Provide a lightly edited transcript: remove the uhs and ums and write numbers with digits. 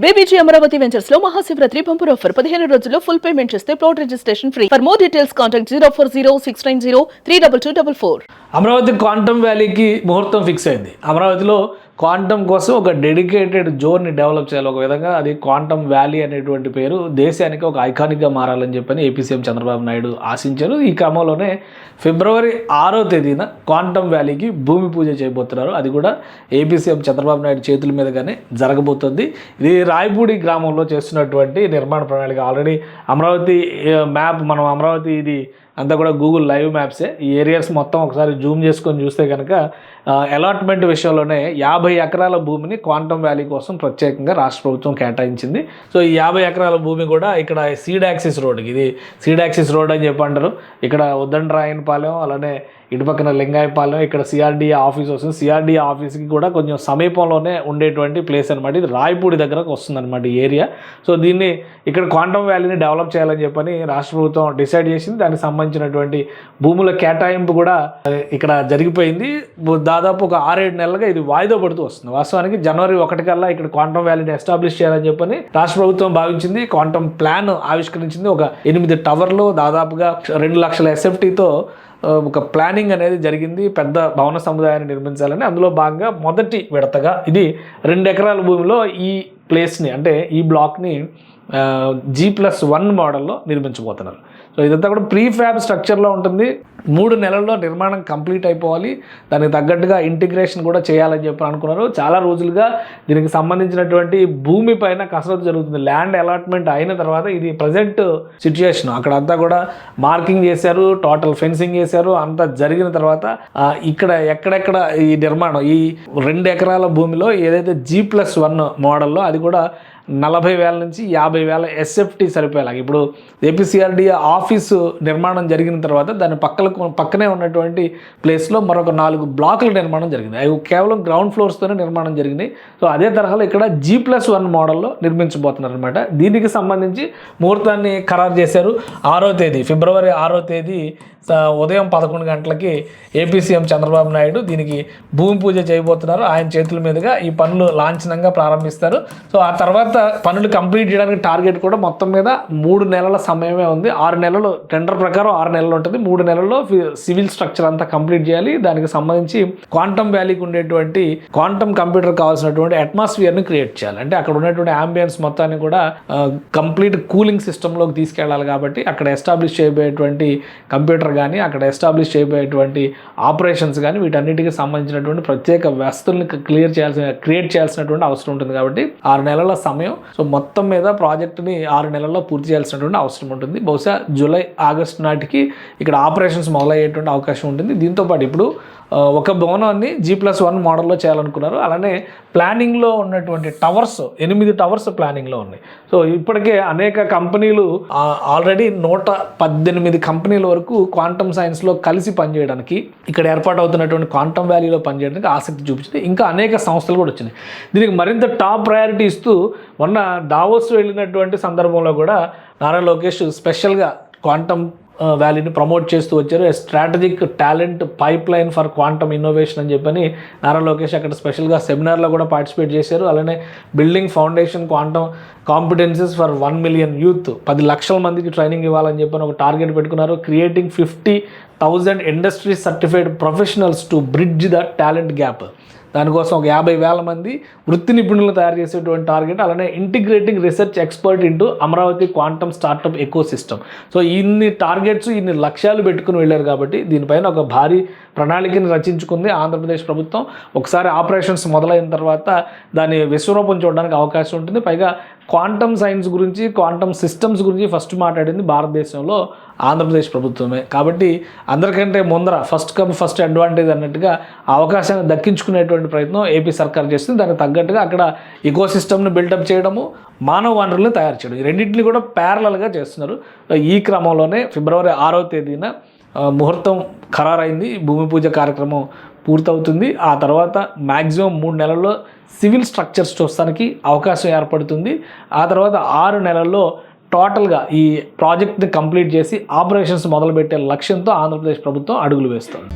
BBG Amaravati ventures లో Mahashivratri bumper offer 15 రోజుల్లో full payment చేస్తే plot registration free. For more details contact 04069032244. Amaravati quantum వ్యాలీకి ముహూర్తం ఫిక్స్ అయింది. అమరావతిలో క్వాంటమ్ కోసం ఒక డెడికేటెడ్ జోన్ని డెవలప్ చేయాలి. ఒక విధంగా అది క్వాంటమ్ వ్యాలీ అనేటువంటి పేరు దేశానికి ఒక ఐకానిక్గా మారాలని చెప్పని ఏపీ సీఎం చంద్రబాబు నాయుడు ఆశించారు. ఈ క్రమంలోనే ఫిబ్రవరి 6వ తేదీన క్వాంటమ్ వ్యాలీకి భూమి పూజ చేయబోతున్నారు. అది కూడా ఏపీ సీఎం చంద్రబాబు నాయుడు చేతుల మీదుగానే జరగబోతుంది. ఇది రాయపూడి గ్రామంలో చేస్తున్నటువంటి నిర్మాణ ప్రణాళిక. ఆల్రెడీ అమరావతి మ్యాప్ మనం అమరావతి ఇది అంతా కూడా గూగుల్ లైవ్ మ్యాప్సే. ఈ ఏరియాస్ మొత్తం ఒకసారి జూమ్ చేసుకొని చూస్తే కనుక అలాట్మెంట్ విషయంలోనే 50 ఎకరాల భూమిని క్వాంటమ్ వ్యాలీ కోసం ప్రత్యేకంగా రాష్ట్ర ప్రభుత్వం కేటాయించింది. సో ఈ 50 ఎకరాల భూమి కూడా ఇక్కడ సీడ్ యాక్సిస్ రోడ్కి, ఇది సీడ్ యాక్సిస్ రోడ్ అని చెప్పి అంటారు. ఇక్కడ ఉద్దండరాయనపాలెం, అలానే ఇటుపక్కన లింగాయపాలెం, ఇక్కడ సిఆర్డీఏ ఆఫీస్ వస్తుంది. సిఆర్డీఏ ఆఫీస్కి కూడా కొంచెం సమీపంలోనే ఉండేటువంటి ప్లేస్ అనమాట. ఇది రాయపూడి దగ్గరకు వస్తుంది అనమాట ఈ ఏరియా. సో దీన్ని ఇక్కడ క్వాంటమ్ వ్యాలీని డెవలప్ చేయాలని చెప్పని రాష్ట్ర ప్రభుత్వం డిసైడ్ చేసింది. దానికి సంబంధించినటువంటి భూముల కేటాయింపు కూడా ఇక్కడ జరిగిపోయింది. దాదాపు ఒక 6-7 నెలలుగా ఇది వాయిదా పడుతూ వస్తుంది. వాస్తవానికి జనవరి 1 కల్లా ఇక్కడ క్వాంటమ్ వ్యాలీని ఎస్టాబ్లిష్ చేయాలని చెప్పని రాష్ట్ర ప్రభుత్వం భావించింది. క్వాంటమ్ ప్లాన్ ఆవిష్కరించింది. ఒక 8 టవర్లు, దాదాపుగా 2 లక్షల ఎస్ఎఫ్టీతో ఒక ప్లానింగ్ అనేది జరిగింది. పెద్ద భవన సముదాయాన్ని నిర్మించాలని. అందులో భాగంగా మొదటి విడతగా ఇది 2 ఎకరాల భూమిలో ఈ ప్లేస్ని, అంటే ఈ బ్లాక్ని G+1 మోడల్లో నిర్మించబోతున్నారు. సో ఇదంతా కూడా ప్రీఫ్యాబ్ స్ట్రక్చర్లో ఉంటుంది. 3 నెలల్లో నిర్మాణం కంప్లీట్ అయిపోవాలి. దానికి తగ్గట్టుగా ఇంటిగ్రేషన్ కూడా చేయాలని చెప్పి అనుకున్నారు. చాలా రోజులుగా దీనికి సంబంధించినటువంటి భూమి పైన కసరత్తు జరుగుతుంది. ల్యాండ్ అలాట్మెంట్ అయిన తర్వాత ఇది ప్రజెంట్ సిచ్యుయేషన్. అక్కడ అంతా కూడా మార్కింగ్ చేశారు, టోటల్ ఫెన్సింగ్ చేశారు. అంతా జరిగిన తర్వాత ఇక్కడ ఎక్కడెక్కడ ఈ నిర్మాణం, ఈ 2 ఎకరాల భూమిలో ఏదైతే G+1 మోడల్లో, అది కూడా 40,000 నుంచి 50,000 ఎస్ఎఫ్టీ సరిపోయేలాగా. ఇప్పుడు ఏపీసీఆర్డీఏ ఆఫీసు నిర్మాణం జరిగిన తర్వాత దాని పక్కనే ఉన్నటువంటి ప్లేస్లో మరొక 4 బ్లాకుల నిర్మాణం జరిగింది. అవి కేవలం గ్రౌండ్ ఫ్లోర్స్తోనే నిర్మాణం జరిగింది. సో అదే తరహాలో ఇక్కడ G+1 మోడల్లో నిర్మించబోతున్నారు అనమాట. దీనికి సంబంధించి ముహూర్తాన్ని ఖరారు చేశారు. 6వ తేదీ, ఫిబ్రవరి 6వ తేదీ ఉదయం 11 గంటలకి ఏపీ సీఎం చంద్రబాబు నాయుడు దీనికి భూమి పూజ చేయబోతున్నారు. ఆయన చేతుల మీదుగా ఈ పనులు లాంఛనంగా ప్రారంభిస్తారు. సో ఆ తర్వాత పనులు కంప్లీట్ చేయడానికి టార్గెట్ కూడా మొత్తం మీద 3 నెలల సమయమే ఉంది. 6 నెలలు టెండర్ ప్రకారం 6 నెలలు ఉంటుంది. 3 నెలల్లో సివిల్ స్ట్రక్చర్ అంతా కంప్లీట్ చేయాలి. దానికి సంబంధించి క్వాంటమ్ వ్యాలీకి ఉండేటువంటి క్వాంటమ్ కంప్యూటర్ కావాల్సినటువంటి అట్మాస్ఫియర్ని క్రియేట్ చేయాలి. అంటే అక్కడ ఉన్నటువంటి అంబియన్స్ మొత్తాన్ని కూడా కంప్లీట్ కూలింగ్ సిస్టంలోకి తీసుకెళ్ళాలి. కాబట్టి అక్కడ ఎస్టాబ్లిష్ చేయబోయేటువంటి కంప్యూటర్ కానీ, అక్కడ ఎస్టాబ్లిష్ చేయబోయేటువంటి ఆపరేషన్స్ కానీ, వీటన్నిటికీ సంబంధించినటువంటి ప్రత్యేక వ్యవస్థల్ని క్రియేట్ చేయాల్సినటువంటి అవసరం ఉంటుంది. కాబట్టి 6 నెలల సమయం. సో మొత్తం మీద ప్రాజెక్టుని 6 నెలల్లో పూర్తి చేయాల్సినటువంటి అవసరం ఉంటుంది. బహుశా జూలై, ఆగస్టు నాటికి ఇక్కడ ఆపరేషన్స్ మొదలయ్యేటువంటి అవకాశం ఉంటుంది. దీంతోపాటు ఇప్పుడు ఒక భవనాన్ని G+1 మోడల్లో చేయాలనుకున్నారు. అలానే ప్లానింగ్లో ఉన్నటువంటి టవర్స్, 8 టవర్స్ ప్లానింగ్లో ఉన్నాయి. సో ఇప్పటికే అనేక కంపెనీలు, ఆల్రెడీ 118 కంపెనీల వరకు క్వాంటమ్ సైన్స్లో కలిసి పనిచేయడానికి, ఇక్కడ ఏర్పాటు అవుతున్నటువంటి క్వాంటమ్ వ్యాలీలో పనిచేయడానికి ఆసక్తి చూపించింది. ఇంకా అనేక సంస్థలు కూడా వచ్చినాయి. దీనికి మరింత టాప్ ప్రయారిటీ ఇస్తూ మొన్న దావోస్ వెళ్ళినటువంటి సందర్భంలో కూడా నారా లోకేష్ స్పెషల్గా క్వాంటమ్ వ్యాలీని ప్రమోట్ చేస్తూ వచ్చారు. Strategic talent pipe line for quantum innovation అని చెప్పని నారా లోకేష్ అక్కడ స్పెషల్గా సెమినార్లో కూడా పార్టిసిపేట్ చేశారు. అలానే building foundation quantum competencies for 1 million youth, 10 లక్షల మందికి ట్రైనింగ్ ఇవ్వాలని చెప్పని ఒక టార్గెట్ పెట్టుకున్నారు. Creating 50,000 industry certified professionals to bridge the talent gap. దానికోసం ఒక 50,000 మంది వృత్తి నిపుణులను తయారు చేసేటువంటి టార్గెట్. అలానే integrating research expert into Amaravati quantum startup eco system. So ఇన్ని టార్గెట్స్, ఇన్ని లక్ష్యాలు పెట్టుకుని వెళ్ళారు. కాబట్టి దీనిపైన ఒక భారీ ప్రణాళికని రచించుకుంది ఆంధ్రప్రదేశ్ ప్రభుత్వం. ఒకసారి ఆపరేషన్స్ మొదలైన తర్వాత దాని విశ్వరూపం చూడడానికి అవకాశం ఉంటుంది. పైగా క్వాంటమ్ సైన్స్ గురించి, క్వాంటమ్ సిస్టమ్స్ గురించి ఫస్ట్ మాట్లాడింది భారతదేశంలో ఆంధ్రప్రదేశ్ ప్రభుత్వమే. కాబట్టి అందరికంటే ముందర ఫస్ట్ కమ్ ఫస్ట్ అడ్వాంటేజ్ అన్నట్టుగా అవకాశాన్ని దక్కించుకునేటువంటి ప్రయత్నం ఏపీ సర్కార్ చేస్తుంది. దానికి తగ్గట్టుగా అక్కడ ఇకో సిస్టమ్ని బిల్డప్ చేయడము, మానవ వనరులను తయారు చేయడం, ఈ రెండింటిని కూడా ప్యారలల్గా చేస్తున్నారు. ఈ క్రమంలోనే ఫిబ్రవరి 6వ తేదీన ముహూర్తం ఖరారైంది. భూమి పూజ కార్యక్రమం పూర్తవుతుంది. ఆ తర్వాత మ్యాక్సిమం 3 నెలల్లో సివిల్ స్ట్రక్చర్స్ చూస్తానికి అవకాశం ఏర్పడుతుంది. ఆ తర్వాత 6 నెలల్లో టోటల్గా ఈ ప్రాజెక్ట్ని కంప్లీట్ చేసి ఆపరేషన్స్ మొదలుపెట్టే లక్ష్యంతో ఆంధ్రప్రదేశ్ ప్రభుత్వం అడుగులు వేస్తుంది.